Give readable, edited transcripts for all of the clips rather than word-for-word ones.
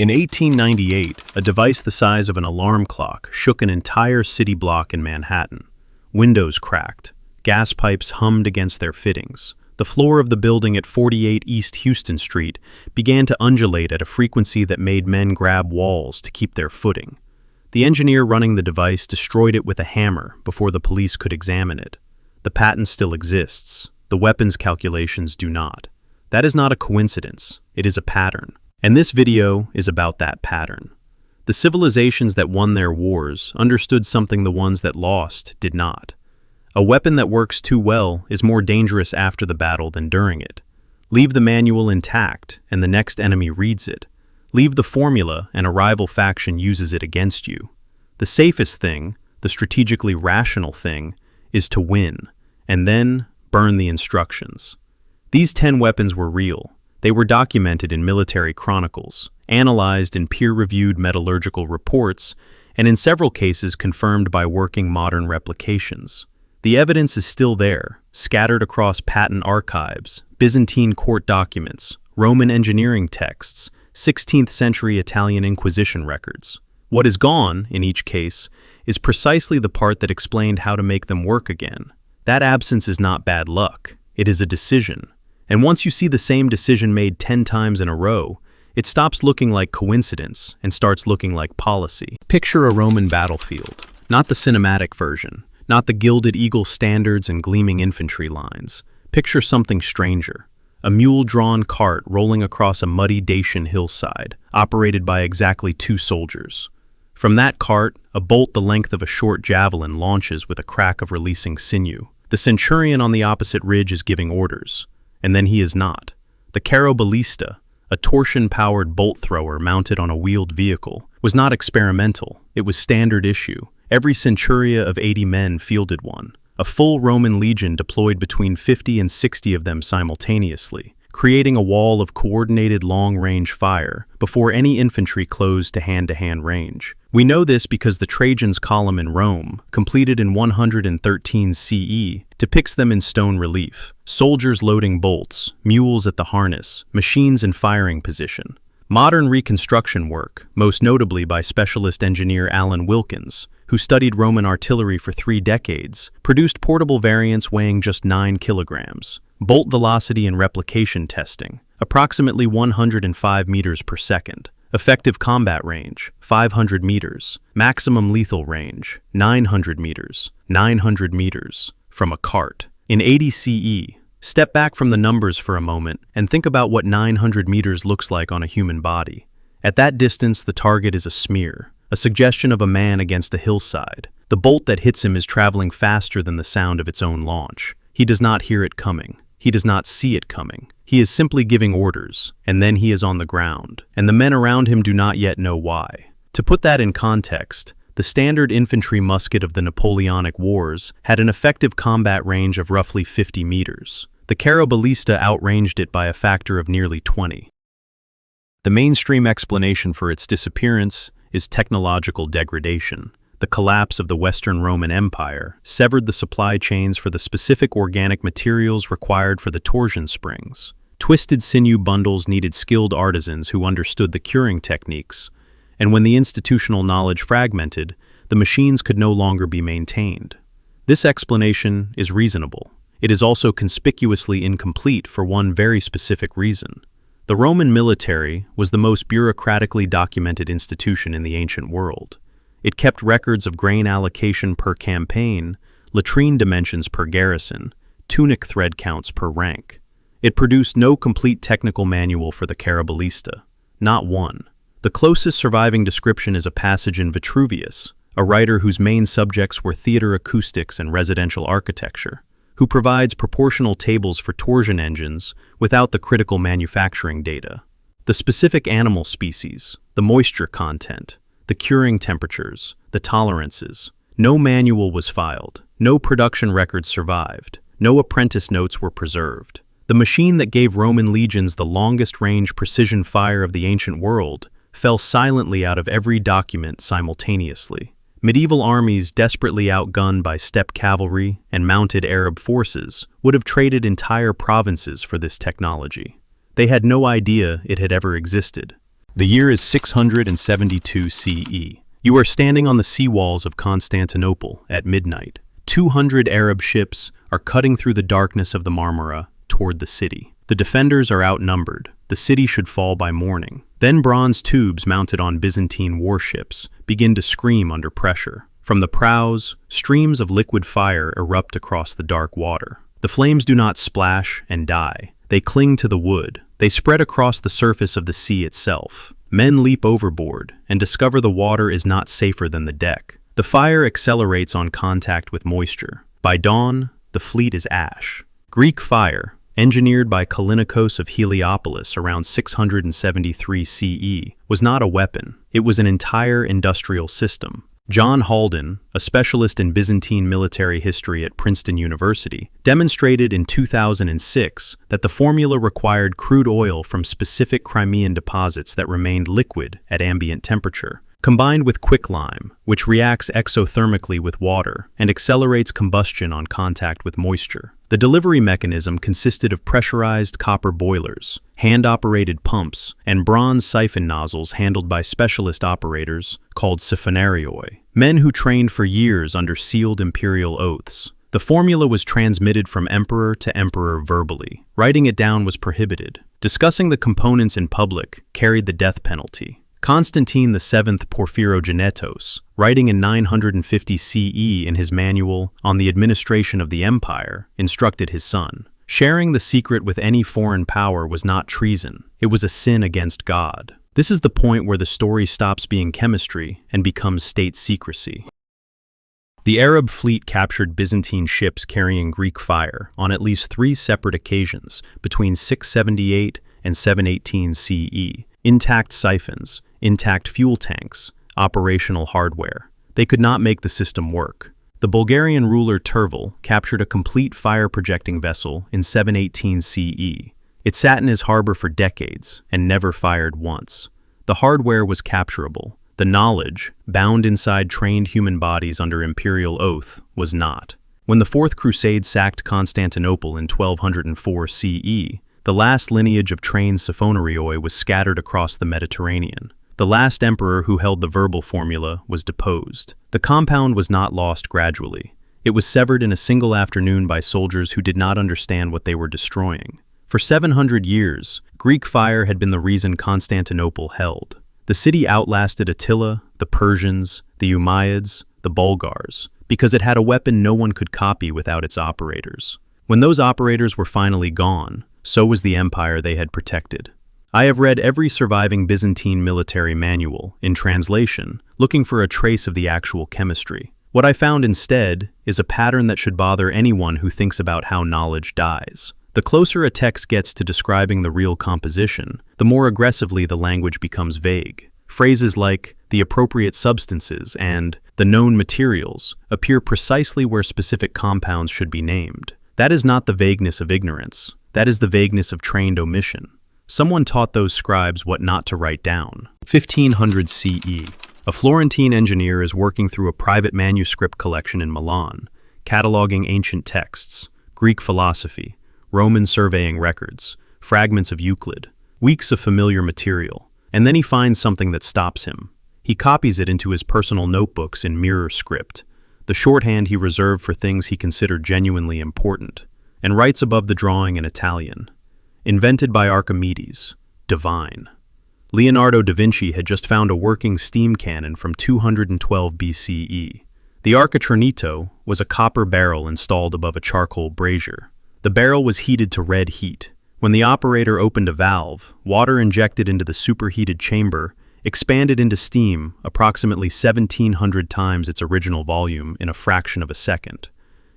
In 1898, a device the size of an alarm clock shook an entire city block in Manhattan. Windows cracked. Gas pipes hummed against their fittings. The floor of the building at 48 East Houston Street began to undulate at a frequency that made men grab walls to keep their footing. The engineer running the device destroyed it with a hammer before the police could examine it. The patent still exists. The weapons calculations do not. That is not a coincidence. It is a pattern. And this video is about that pattern. The civilizations that won their wars understood something the ones that lost did not. A weapon that works too well is more dangerous after the battle than during it. Leave the manual intact and the next enemy reads it. Leave the formula and a rival faction uses it against you. The safest thing, the strategically rational thing, is to win, and then burn the instructions. These 10 weapons were real. They were documented in military chronicles, analyzed in peer-reviewed metallurgical reports, and in several cases confirmed by working modern replications. The evidence is still there, scattered across patent archives, Byzantine court documents, Roman engineering texts, 16th century Italian Inquisition records. What is gone, in each case, is precisely the part that explained how to make them work again. That absence is not bad luck, it is a decision. And once you see the same decision made 10 times in a row, it stops looking like coincidence and starts looking like policy. Picture a Roman battlefield, not the cinematic version, not the gilded eagle standards and gleaming infantry lines. Picture something stranger. A mule-drawn cart rolling across a muddy Dacian hillside, operated by exactly 2 soldiers. From that cart, a bolt the length of a short javelin launches with a crack of releasing sinew. The centurion on the opposite ridge is giving orders. And then he is not. The carroballista, a torsion-powered bolt thrower mounted on a wheeled vehicle, was not experimental. It was standard issue. Every centuria of 80 men fielded one. A full Roman legion deployed between 50 and 60 of them simultaneously, creating a wall of coordinated long-range fire before any infantry closed to hand-to-hand range. We know this because the Trajan's column in Rome, completed in 113 CE, depicts them in stone relief. Soldiers loading bolts, mules at the harness, machines in firing position. Modern reconstruction work, most notably by specialist engineer Alan Wilkins, who studied Roman artillery for 3 decades, produced portable variants weighing just 9 kilograms. Bolt velocity and replication testing, approximately 105 meters per second. Effective combat range, 500 meters. Maximum lethal range, 900 meters. 900 meters. From a cart. In 80 CE, step back from the numbers for a moment and think about what 900 meters looks like on a human body. At that distance, the target is a smear, a suggestion of a man against a hillside. The bolt that hits him is traveling faster than the sound of its own launch. He does not hear it coming. He does not see it coming. He is simply giving orders, and then he is on the ground, and the men around him do not yet know why. To put that in context, the standard infantry musket of the Napoleonic Wars had an effective combat range of roughly 50 meters. The carroballista outranged it by a factor of nearly 20. The mainstream explanation for its disappearance is technological degradation. The collapse of the Western Roman Empire severed the supply chains for the specific organic materials required for the torsion springs. Twisted sinew bundles needed skilled artisans who understood the curing techniques, and when the institutional knowledge fragmented, the machines could no longer be maintained. This explanation is reasonable. It is also conspicuously incomplete for one very specific reason. The Roman military was the most bureaucratically documented institution in the ancient world. It kept records of grain allocation per campaign, latrine dimensions per garrison, tunic thread counts per rank. It produced no complete technical manual for the carroballista, not one. The closest surviving description is a passage in Vitruvius, a writer whose main subjects were theater acoustics and residential architecture, who provides proportional tables for torsion engines without the critical manufacturing data. The specific animal species, the moisture content, the curing temperatures, the tolerances. No manual was filed, no production records survived, no apprentice notes were preserved. The machine that gave Roman legions the longest-range precision fire of the ancient world fell silently out of every document simultaneously. Medieval armies desperately outgunned by steppe cavalry and mounted Arab forces would have traded entire provinces for this technology. They had no idea it had ever existed. The year is 672 CE. You are standing on the sea walls of Constantinople at midnight. 200 Arab ships are cutting through the darkness of the Marmara toward the city. The defenders are outnumbered. The city should fall by morning. Then bronze tubes mounted on Byzantine warships begin to scream under pressure. From the prows, streams of liquid fire erupt across the dark water. The flames do not splash and die. They cling to the wood. They spread across the surface of the sea itself. Men leap overboard and discover the water is not safer than the deck. The fire accelerates on contact with moisture. By dawn, the fleet is ash. Greek fire, engineered by Callinicos of Heliopolis around 673 CE, was not a weapon. It was an entire industrial system. John Haldon, a specialist in Byzantine military history at Princeton University, demonstrated in 2006 that the formula required crude oil from specific Crimean deposits that remained liquid at ambient temperature, combined with quicklime, which reacts exothermically with water and accelerates combustion on contact with moisture. The delivery mechanism consisted of pressurized copper boilers, hand-operated pumps, and bronze siphon nozzles handled by specialist operators called siphonarioi, men who trained for years under sealed imperial oaths. The formula was transmitted from emperor to emperor verbally. Writing it down was prohibited. Discussing the components in public carried the death penalty. Constantine VII Porphyrogenetos, writing in 950 CE in his manual on the administration of the empire, instructed his son, sharing the secret with any foreign power was not treason, it was a sin against God. This is the point where the story stops being chemistry and becomes state secrecy. The Arab fleet captured Byzantine ships carrying Greek fire on at least 3 separate occasions between 678 and 718 CE. Intact siphons, intact fuel tanks, operational hardware. They could not make the system work. The Bulgarian ruler Tervel captured a complete fire-projecting vessel in 718 CE. It sat in his harbor for decades and never fired once. The hardware was capturable. The knowledge, bound inside trained human bodies under imperial oath, was not. When the Fourth Crusade sacked Constantinople in 1204 CE, the last lineage of trained siphonarioi was scattered across the Mediterranean. The last emperor who held the verbal formula was deposed. The compound was not lost gradually. It was severed in a single afternoon by soldiers who did not understand what they were destroying. For 700 years, Greek fire had been the reason Constantinople held. The city outlasted Attila, the Persians, the Umayyads, the Bulgars, because it had a weapon no one could copy without its operators. When those operators were finally gone, so was the empire they had protected. I have read every surviving Byzantine military manual, in translation, looking for a trace of the actual chemistry. What I found instead is a pattern that should bother anyone who thinks about how knowledge dies. The closer a text gets to describing the real composition, the more aggressively the language becomes vague. Phrases like the appropriate substances and the known materials appear precisely where specific compounds should be named. That is not the vagueness of ignorance. That is the vagueness of trained omission. Someone taught those scribes what not to write down. 1500 CE. A Florentine engineer is working through a private manuscript collection in Milan, cataloging ancient texts, Greek philosophy, Roman surveying records, fragments of Euclid, weeks of familiar material, and then he finds something that stops him. He copies it into his personal notebooks in mirror script, the shorthand he reserved for things he considered genuinely important, and writes above the drawing in Italian. Invented by Archimedes. Divine. Leonardo da Vinci had just found a working steam cannon from 212 BCE. The architronito was a copper barrel installed above a charcoal brazier. The barrel was heated to red heat. When the operator opened a valve, water injected into the superheated chamber expanded into steam approximately 1,700 times its original volume in a fraction of a second,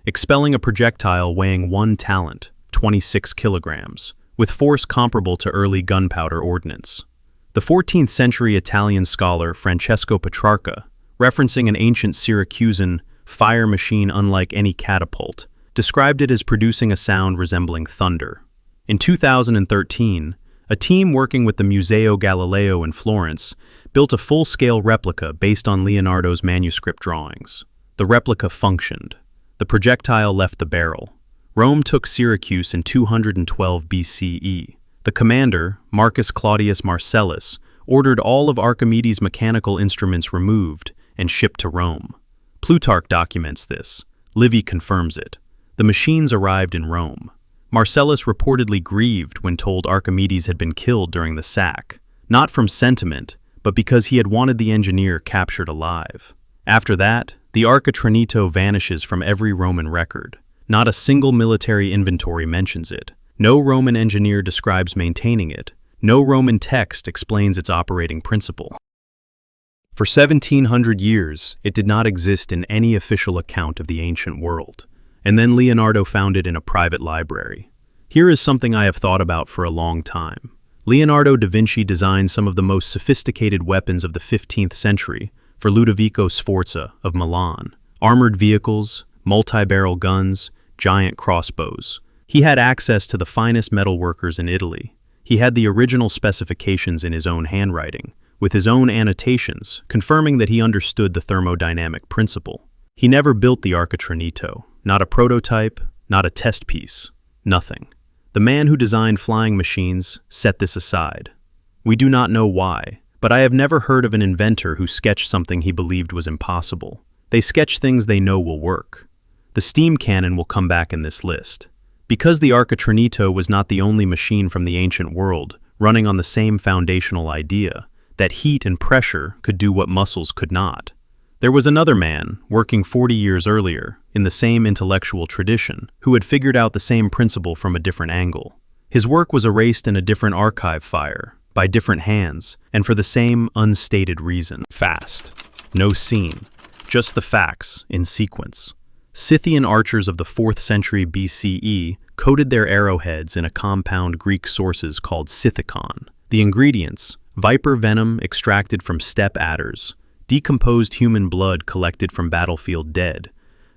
expelling a projectile weighing 1 talent, 26 kilograms, with force comparable to early gunpowder ordnance. The 14th century Italian scholar Francesco Petrarca, referencing an ancient Syracusan fire machine unlike any catapult, described it as producing a sound resembling thunder. In 2013, a team working with the Museo Galileo in Florence built a full-scale replica based on Leonardo's manuscript drawings. The replica functioned. The projectile left the barrel. Rome took Syracuse in 212 BCE. The commander, Marcus Claudius Marcellus, ordered all of Archimedes' mechanical instruments removed and shipped to Rome. Plutarch documents this. Livy confirms it. The machines arrived in Rome. Marcellus reportedly grieved when told Archimedes had been killed during the sack, not from sentiment, but because he had wanted the engineer captured alive. After that, the Arca Trinito vanishes from every Roman record. Not a single military inventory mentions it. No Roman engineer describes maintaining it. No Roman text explains its operating principle. For 1700 years, it did not exist in any official account of the ancient world. And then Leonardo found it in a private library. Here is something I have thought about for a long time. Leonardo da Vinci designed some of the most sophisticated weapons of the 15th century for Ludovico Sforza of Milan. Armored vehicles, multi-barrel guns, giant crossbows. He had access to the finest metalworkers in Italy. He had the original specifications in his own handwriting, with his own annotations, confirming that he understood the thermodynamic principle. He never built the Arca Trinito. Not a prototype, not a test piece, nothing. The man who designed flying machines set this aside. We do not know why, but I have never heard of an inventor who sketched something he believed was impossible. They sketch things they know will work. The steam cannon will come back in this list. Because the Arca Trinito was not the only machine from the ancient world running on the same foundational idea, that heat and pressure could do what muscles could not. There was another man, working 40 years earlier, in the same intellectual tradition, who had figured out the same principle from a different angle. His work was erased in a different archive fire, by different hands, and for the same unstated reason. Fast. No scene. Just the facts, in sequence. Scythian archers of the 4th century BCE coated their arrowheads in a compound Greek sources called Scythicon. The ingredients: viper venom extracted from steppe adders, decomposed human blood collected from battlefield dead,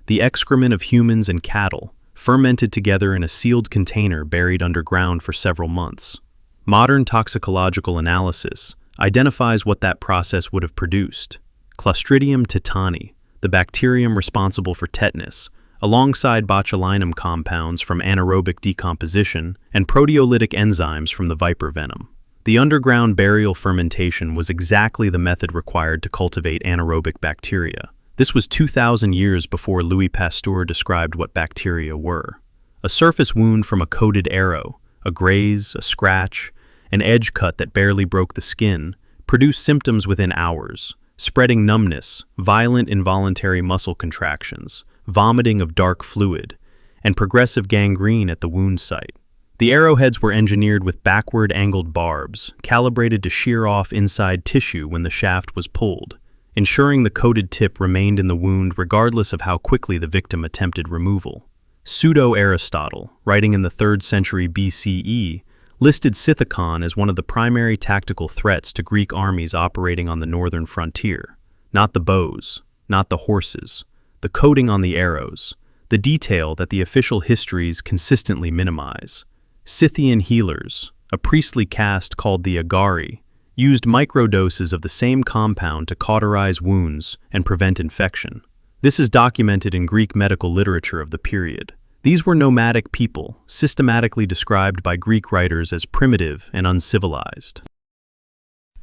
the excrement of humans and cattle, fermented together in a sealed container buried underground for several months. Modern toxicological analysis identifies what that process would have produced. Clostridium tetani, the bacterium responsible for tetanus, alongside botulinum compounds from anaerobic decomposition and proteolytic enzymes from the viper venom. The underground burial fermentation was exactly the method required to cultivate anaerobic bacteria. This was 2,000 years before Louis Pasteur described what bacteria were. A surface wound from a coated arrow, a graze, a scratch, an edge cut that barely broke the skin, produced symptoms within hours: spreading numbness, violent involuntary muscle contractions, vomiting of dark fluid, and progressive gangrene at the wound site. The arrowheads were engineered with backward-angled barbs, calibrated to shear off inside tissue when the shaft was pulled, ensuring the coated tip remained in the wound regardless of how quickly the victim attempted removal. Pseudo-Aristotle, writing in the 3rd century BCE, listed Scythicon as one of the primary tactical threats to Greek armies operating on the northern frontier. Not the bows, not the horses, the coating on the arrows, the detail that the official histories consistently minimize. Scythian healers, a priestly caste called the Agari, used microdoses of the same compound to cauterize wounds and prevent infection. This is documented in Greek medical literature of the period. These were nomadic people, systematically described by Greek writers as primitive and uncivilized.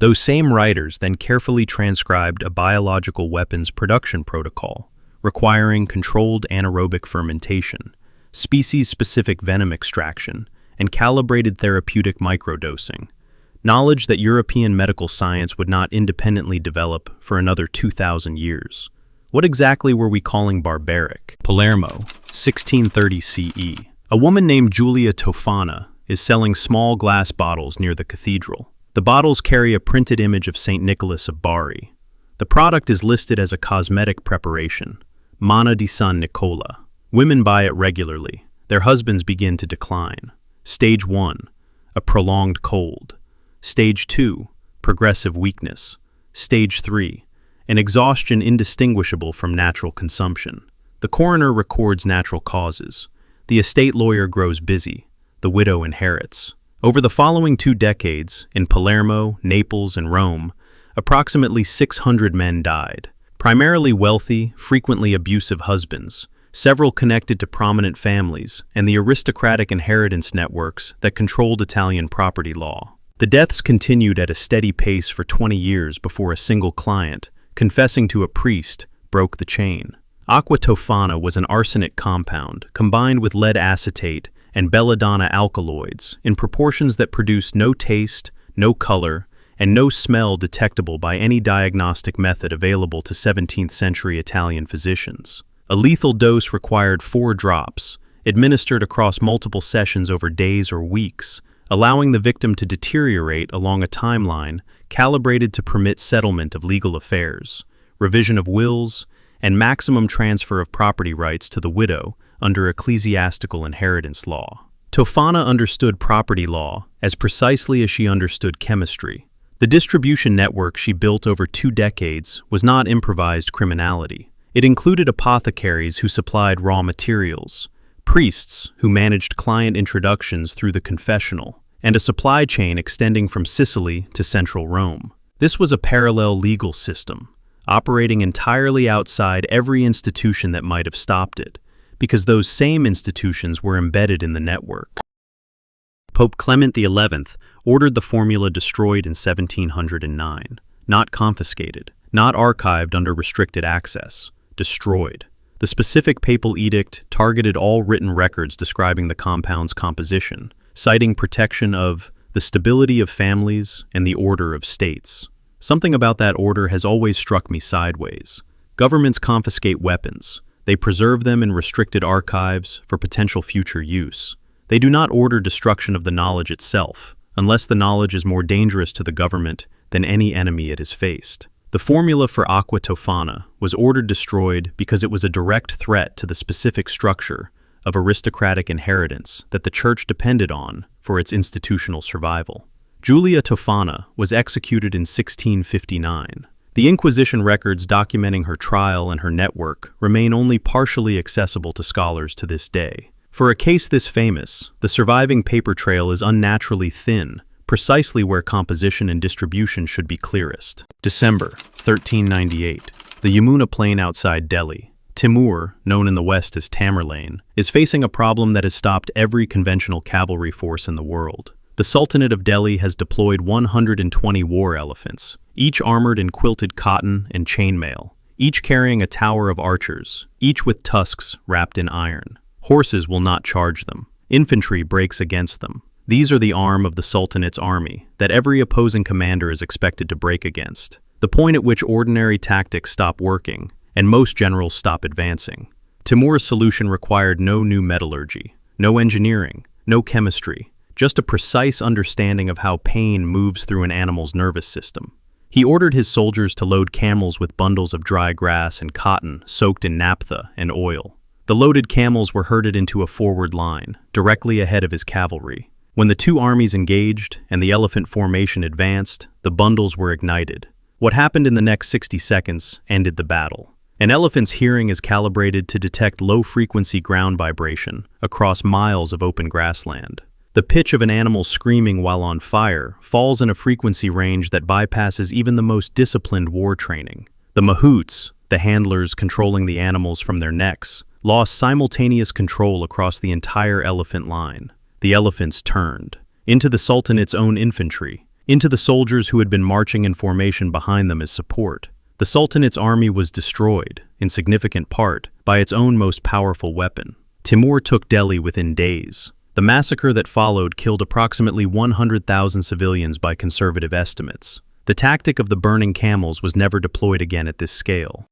Those same writers then carefully transcribed a biological weapons production protocol, requiring controlled anaerobic fermentation, species-specific venom extraction, and calibrated therapeutic microdosing, knowledge that European medical science would not independently develop for another 2,000 years. What exactly were we calling barbaric? Palermo, 1630 CE. A woman named Julia Tofana is selling small glass bottles near the cathedral. The bottles carry a printed image of St. Nicholas of Bari. The product is listed as a cosmetic preparation, Manna di San Nicola. Women buy it regularly. Their husbands begin to decline. Stage 1, a prolonged cold. Stage 2, progressive weakness. Stage 3, an exhaustion indistinguishable from natural consumption. The coroner records natural causes. The estate lawyer grows busy. The widow inherits. Over the following 2 decades, in Palermo, Naples, and Rome, approximately 600 men died. Primarily wealthy, frequently abusive husbands, several connected to prominent families, and the aristocratic inheritance networks that controlled Italian property law. The deaths continued at a steady pace for 20 years before a single client, confessing to a priest, broke the chain. Aqua tofana was an arsenic compound combined with lead acetate and belladonna alkaloids in proportions that produced no taste, no color, and no smell detectable by any diagnostic method available to 17th century Italian physicians. A lethal dose required 4 drops, administered across multiple sessions over days or weeks, allowing the victim to deteriorate along a timeline calibrated to permit settlement of legal affairs, revision of wills, and maximum transfer of property rights to the widow under ecclesiastical inheritance law. Tofana understood property law as precisely as she understood chemistry. The distribution network she built over 2 decades was not improvised criminality. It included apothecaries who supplied raw materials, priests who managed client introductions through the confessional, and a supply chain extending from Sicily to central Rome. This was a parallel legal system, operating entirely outside every institution that might have stopped it, because those same institutions were embedded in the network. Pope Clement XI ordered the formula destroyed in 1709, not confiscated, not archived under restricted access, destroyed. The specific papal edict targeted all written records describing the compound's composition, citing protection of the stability of families and the order of states. Something about that order has always struck me sideways. Governments confiscate weapons. They preserve them in restricted archives for potential future use. They do not order destruction of the knowledge itself, unless the knowledge is more dangerous to the government than any enemy it has faced. The formula for aqua tofana was ordered destroyed because it was a direct threat to the specific structure of aristocratic inheritance that the Church depended on for its institutional survival. Julia Tofana was executed in 1659. The Inquisition records documenting her trial and her network remain only partially accessible to scholars to this day. For a case this famous, the surviving paper trail is unnaturally thin, precisely where composition and distribution should be clearest. December 1398. The Yamuna plain outside Delhi. Timur, known in the West as Tamerlane, is facing a problem that has stopped every conventional cavalry force in the world. The Sultanate of Delhi has deployed 120 war elephants, each armored in quilted cotton and chainmail, each carrying a tower of archers, each with tusks wrapped in iron. Horses will not charge them. Infantry breaks against them. These are the arm of the Sultanate's army that every opposing commander is expected to break against, the point at which ordinary tactics stop working and most generals stop advancing. Timur's solution required no new metallurgy, no engineering, no chemistry, just a precise understanding of how pain moves through an animal's nervous system. He ordered his soldiers to load camels with bundles of dry grass and cotton soaked in naphtha and oil. The loaded camels were herded into a forward line, directly ahead of his cavalry. When the two armies engaged and the elephant formation advanced, the bundles were ignited. What happened in the next 60 seconds ended the battle. An elephant's hearing is calibrated to detect low-frequency ground vibration across miles of open grassland. The pitch of an animal screaming while on fire falls in a frequency range that bypasses even the most disciplined war training. The mahouts, the handlers controlling the animals from their necks, lost simultaneous control across the entire elephant line. The elephants turned into the Sultanate's own infantry, into the soldiers who had been marching in formation behind them as support. The Sultanate's army was destroyed, in significant part, by its own most powerful weapon. Timur took Delhi within days. The massacre that followed killed approximately 100,000 civilians by conservative estimates. The tactic of the burning camels was never deployed again at this scale.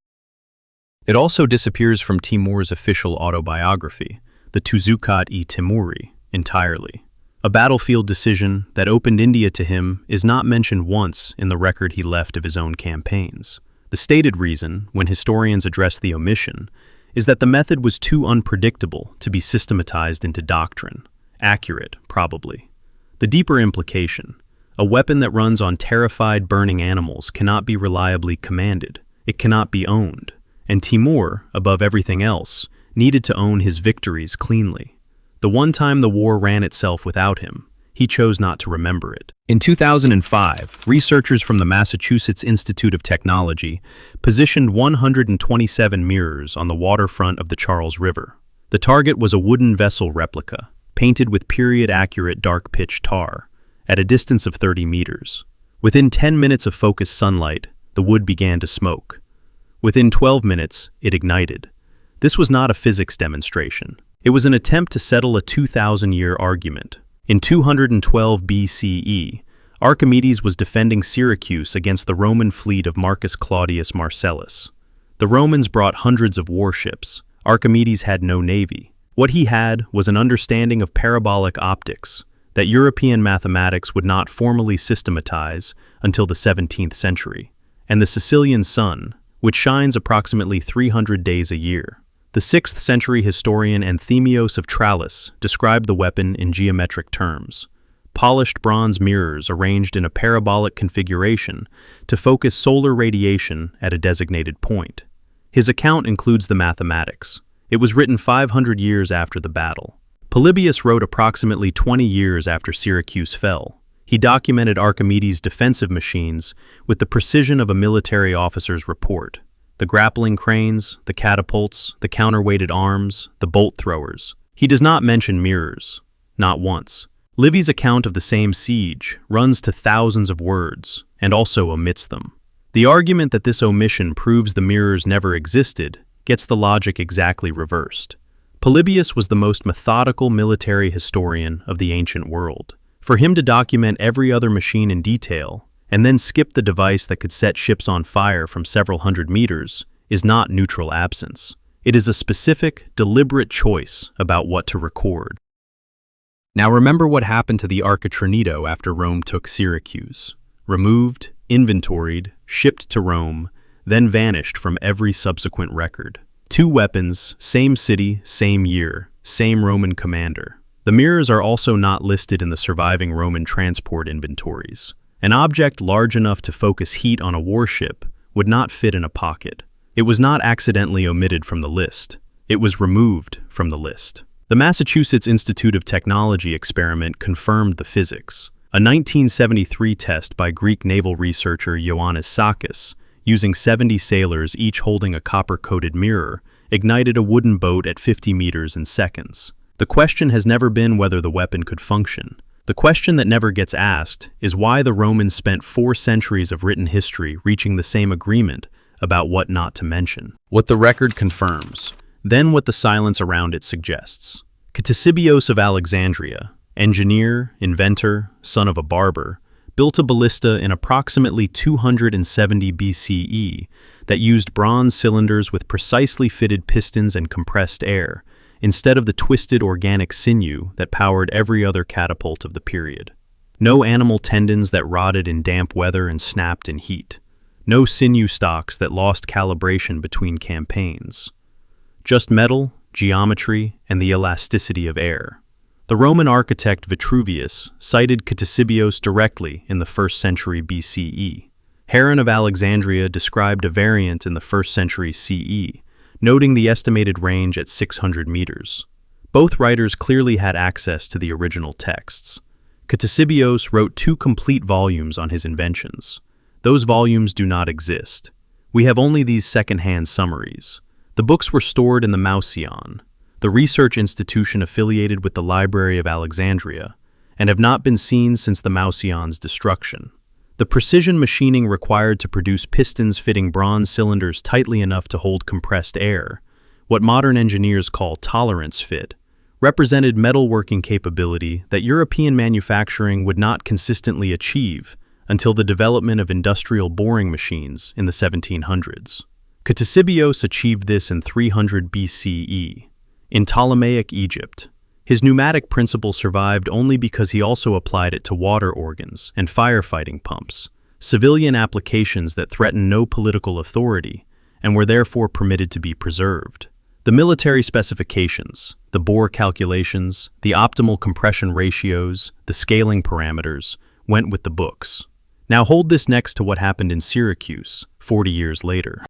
It also disappears from Timur's official autobiography, the Tuzukat-i-Timuri, entirely. A battlefield decision that opened India to him is not mentioned once in the record he left of his own campaigns. The stated reason, when historians address the omission, is that the method was too unpredictable to be systematized into doctrine. Accurate, probably. The deeper implication, a weapon that runs on terrified burning animals cannot be reliably commanded. It cannot be owned. And Timur, above everything else, needed to own his victories cleanly. The one time the war ran itself without him, he chose not to remember it. In 2005, researchers from the Massachusetts Institute of Technology positioned 127 mirrors on the waterfront of the Charles River. The target was a wooden vessel replica, painted with period-accurate dark-pitch tar, at a distance of 30 meters. Within 10 minutes of focused sunlight, the wood began to smoke. Within 12 minutes, it ignited. This was not a physics demonstration. It was an attempt to settle a 2,000-year argument. In 212 BCE, Archimedes was defending Syracuse against the Roman fleet of Marcus Claudius Marcellus. The Romans brought hundreds of warships. Archimedes had no navy. What he had was an understanding of parabolic optics that European mathematics would not formally systematize until the 17th century, and the Sicilian sun, which shines approximately 300 days a year. The 6th century historian Anthemios of Tralles described the weapon in geometric terms: polished bronze mirrors arranged in a parabolic configuration to focus solar radiation at a designated point. His account includes the mathematics. It was written 500 years after the battle. Polybius wrote approximately 20 years after Syracuse fell. He documented Archimedes' defensive machines with the precision of a military officer's report. The grappling cranes, the catapults, the counterweighted arms, the bolt throwers. He does not mention mirrors, not once. Livy's account of the same siege runs to thousands of words and also omits them. The argument that this omission proves the mirrors never existed gets the logic exactly reversed. Polybius was the most methodical military historian of the ancient world. For him to document every other machine in detail and then skip the device that could set ships on fire from several hundred meters is not neutral absence. It is a specific, deliberate choice about what to record. Now remember what happened to the Architronito after Rome took Syracuse. Removed, inventoried, shipped to Rome, then vanished from every subsequent record. 2 weapons, same city, same year, same Roman commander. The mirrors are also not listed in the surviving Roman transport inventories. An object large enough to focus heat on a warship would not fit in a pocket. It was not accidentally omitted from the list. It was removed from the list. The Massachusetts Institute of Technology experiment confirmed the physics. A 1973 test by Greek naval researcher Ioannis Sakis, using 70 sailors each holding a copper-coated mirror, ignited a wooden boat at 50 meters in seconds. The question has never been whether the weapon could function. The question that never gets asked is why the Romans spent 4 centuries of written history reaching the same agreement about what not to mention. What the record confirms, then what the silence around it suggests. Ctesibios of Alexandria, engineer, inventor, son of a barber, built a ballista in approximately 270 BCE that used bronze cylinders with precisely fitted pistons and compressed air, instead of the twisted organic sinew that powered every other catapult of the period. No animal tendons that rotted in damp weather and snapped in heat. No sinew stocks that lost calibration between campaigns. Just metal, geometry, and the elasticity of air. The Roman architect Vitruvius cited Ctesibios directly in the 1st century BCE. Heron of Alexandria described a variant in the 1st century CE, noting the estimated range at 600 meters. Both writers clearly had access to the original texts. Ctesibios wrote 2 complete volumes on his inventions. Those volumes do not exist. We have only these second-hand summaries. The books were stored in the Mouseion, the research institution affiliated with the Library of Alexandria, and have not been seen since the Mouseion's destruction. The precision machining required to produce pistons fitting bronze cylinders tightly enough to hold compressed air, what modern engineers call tolerance fit, represented metalworking capability that European manufacturing would not consistently achieve until the development of industrial boring machines in the 1700s. Ctesibios achieved this in 300 BCE. In Ptolemaic Egypt, his pneumatic principle survived only because he also applied it to water organs and firefighting pumps, civilian applications that threatened no political authority and were therefore permitted to be preserved. The military specifications, the bore calculations, the optimal compression ratios, the scaling parameters, went with the books. Now hold this next to what happened in Syracuse 40 years later.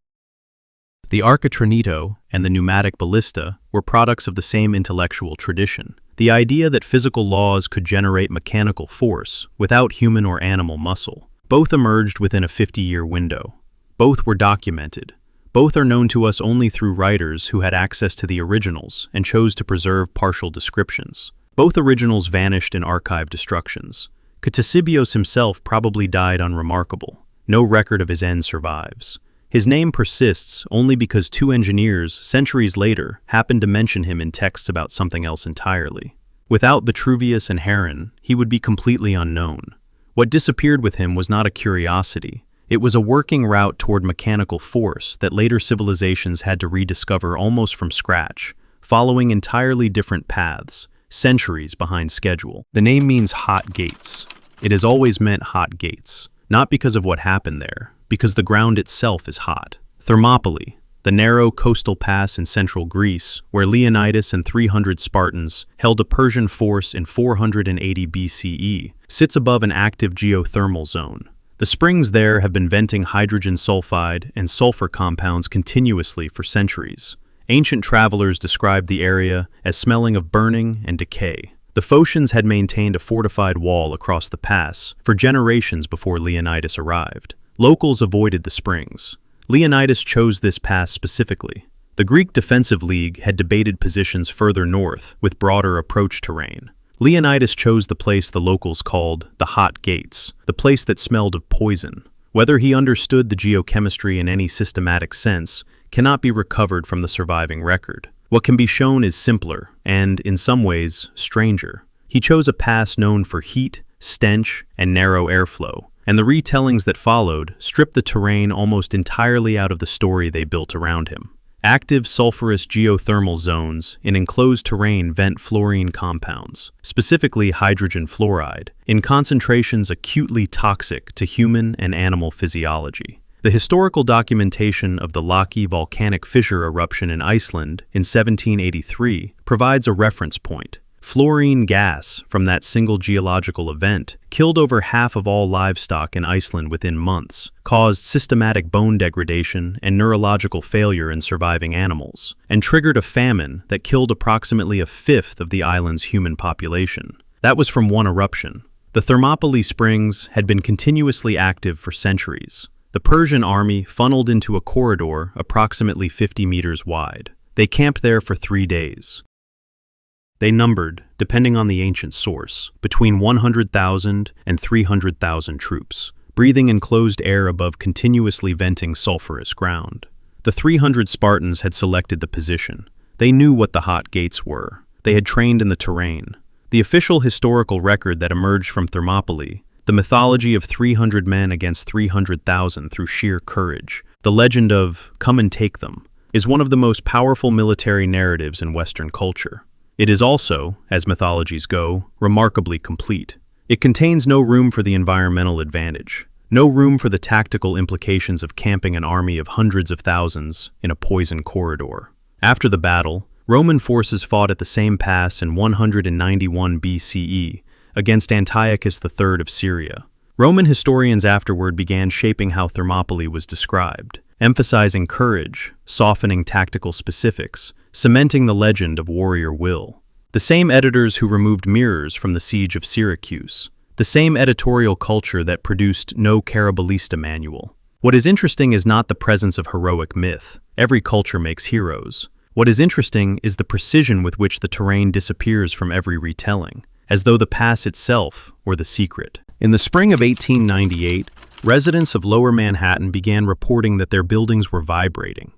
The Architronito and the pneumatic ballista were products of the same intellectual tradition. The idea that physical laws could generate mechanical force without human or animal muscle. Both emerged within a 50-year window. Both were documented. Both are known to us only through writers who had access to the originals and chose to preserve partial descriptions. Both originals vanished in archive destructions. Ctesibios himself probably died unremarkable. No record of his end survives. His name persists only because two engineers, centuries later, happened to mention him in texts about something else entirely. Without Vitruvius and Heron, he would be completely unknown. What disappeared with him was not a curiosity. It was a working route toward mechanical force that later civilizations had to rediscover almost from scratch, following entirely different paths, centuries behind schedule. The name means hot gates. It has always meant hot gates, not because of what happened there, because the ground itself is hot. Thermopylae, the narrow coastal pass in central Greece, where Leonidas and 300 Spartans held a Persian force in 480 BCE, sits above an active geothermal zone. The springs there have been venting hydrogen sulfide and sulfur compounds continuously for centuries. Ancient travelers described the area as smelling of burning and decay. The Phocians had maintained a fortified wall across the pass for generations before Leonidas arrived. Locals avoided the springs. Leonidas chose this pass specifically. The Greek Defensive League had debated positions further north with broader approach terrain. Leonidas chose the place the locals called the Hot Gates, the place that smelled of poison. Whether he understood the geochemistry in any systematic sense cannot be recovered from the surviving record. What can be shown is simpler and, in some ways, stranger. He chose a pass known for heat, stench, and narrow airflow, and the retellings that followed stripped the terrain almost entirely out of the story they built around him. Active sulfurous geothermal zones in enclosed terrain vent fluorine compounds, specifically hydrogen fluoride, in concentrations acutely toxic to human and animal physiology. The historical documentation of the Laki volcanic fissure eruption in Iceland in 1783 provides a reference point. Fluorine gas from that single geological event killed over half of all livestock in Iceland within months, caused systematic bone degradation and neurological failure in surviving animals, and triggered a famine that killed approximately a fifth of the island's human population. That was from one eruption. The Thermopylae springs had been continuously active for centuries. The Persian army funneled into a corridor approximately 50 meters wide. They camped there for 3 days. They numbered, depending on the ancient source, between 100,000 and 300,000 troops, breathing enclosed air above continuously venting sulfurous ground. The 300 Spartans had selected the position. They knew what the hot gates were. They had trained in the terrain. The official historical record that emerged from Thermopylae, the mythology of 300 men against 300,000 through sheer courage, the legend of "come and take them," is one of the most powerful military narratives in Western culture. It is also, as mythologies go, remarkably complete. It contains no room for the environmental advantage, no room for the tactical implications of camping an army of hundreds of thousands in a poison corridor. After the battle, Roman forces fought at the same pass in 191 BCE against Antiochus III of Syria. Roman historians afterward began shaping how Thermopylae was described, emphasizing courage, softening tactical specifics, cementing the legend of warrior will. The same editors who removed mirrors from the siege of Syracuse, the same editorial culture that produced no carroballista manual. What is interesting is not the presence of heroic myth. Every culture makes heroes. What is interesting is the precision with which the terrain disappears from every retelling, as though the pass itself were the secret. In the spring of 1898, residents of Lower Manhattan began reporting that their buildings were vibrating.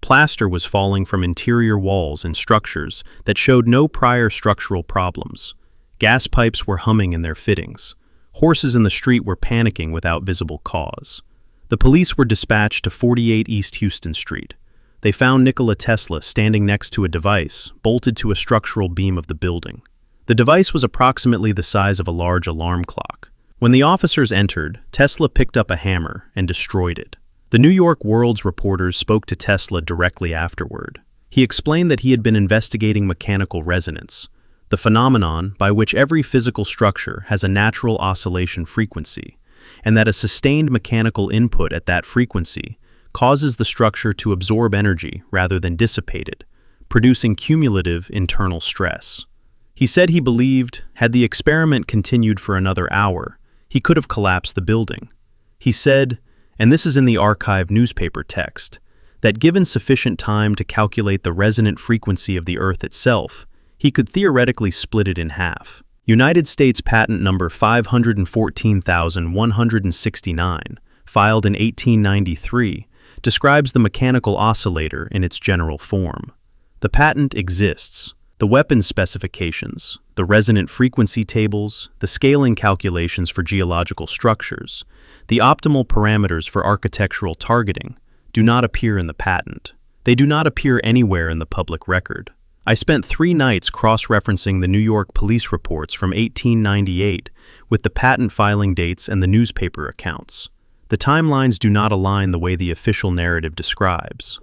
Plaster was falling from interior walls and structures that showed no prior structural problems. Gas pipes were humming in their fittings. Horses in the street were panicking without visible cause. The police were dispatched to 48 East Houston Street. They found Nikola Tesla standing next to a device bolted to a structural beam of the building. The device was approximately the size of a large alarm clock. When the officers entered, Tesla picked up a hammer and destroyed it. The New York World's reporters spoke to Tesla directly afterward. He explained that he had been investigating mechanical resonance, the phenomenon by which every physical structure has a natural oscillation frequency, and that a sustained mechanical input at that frequency causes the structure to absorb energy rather than dissipate it, producing cumulative internal stress. He said he believed, had the experiment continued for another hour, he could have collapsed the building. He said, and this is in the archived newspaper text, that given sufficient time to calculate the resonant frequency of the Earth itself, he could theoretically split it in half. United States Patent Number 514,169, filed in 1893, describes the mechanical oscillator in its general form. The patent exists. The weapons specifications, the resonant frequency tables, the scaling calculations for geological structures, the optimal parameters for architectural targeting do not appear in the patent. They do not appear anywhere in the public record. I spent 3 nights cross-referencing the New York police reports from 1898 with the patent filing dates and the newspaper accounts. The timelines do not align the way the official narrative describes.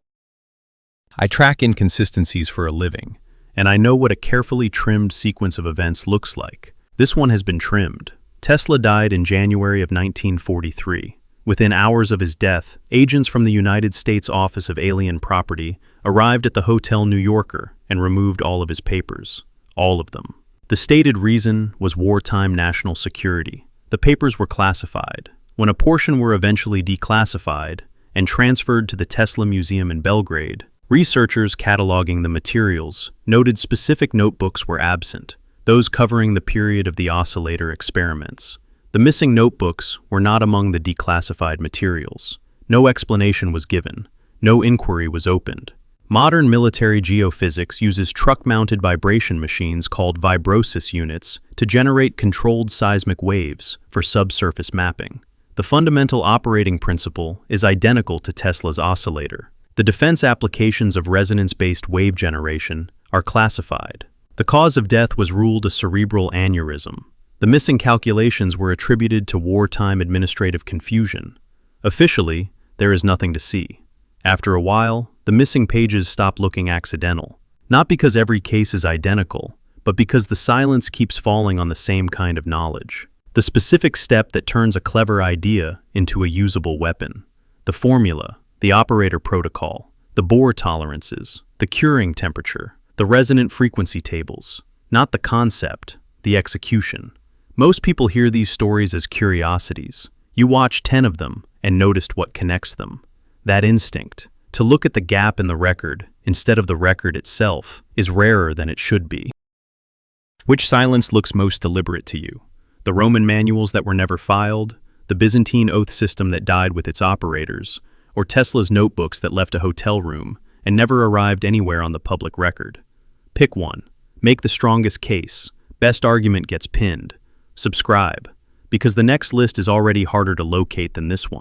I track inconsistencies for a living, and I know what a carefully trimmed sequence of events looks like. This one has been trimmed. Tesla died in January of 1943. Within hours of his death, agents from the United States Office of Alien Property arrived at the Hotel New Yorker and removed all of his papers. All of them. The stated reason was wartime national security. The papers were classified. When a portion were eventually declassified and transferred to the Tesla Museum in Belgrade, researchers cataloging the materials noted specific notebooks were absent, those covering the period of the oscillator experiments. The missing notebooks were not among the declassified materials. No explanation was given. No inquiry was opened. Modern military geophysics uses truck-mounted vibration machines called vibrosis units to generate controlled seismic waves for subsurface mapping. The fundamental operating principle is identical to Tesla's oscillator. The defense applications of resonance-based wave generation are classified. The cause of death was ruled a cerebral aneurysm. The missing calculations were attributed to wartime administrative confusion. Officially, there is nothing to see. After a while, the missing pages stop looking accidental. Not because every case is identical, but because the silence keeps falling on the same kind of knowledge. The specific step that turns a clever idea into a usable weapon. The formula, the operator protocol, the bore tolerances, the curing temperature, the resonant frequency tables. Not the concept, the execution. Most people hear these stories as curiosities. You watch 10 of them and noticed what connects them. That instinct, to look at the gap in the record instead of the record itself, is rarer than it should be. Which silence looks most deliberate to you? The Roman manuals that were never filed, the Byzantine oath system that died with its operators, or Tesla's notebooks that left a hotel room and never arrived anywhere on the public record? Pick one. Make the strongest case. Best argument gets pinned. Subscribe, because the next list is already harder to locate than this one.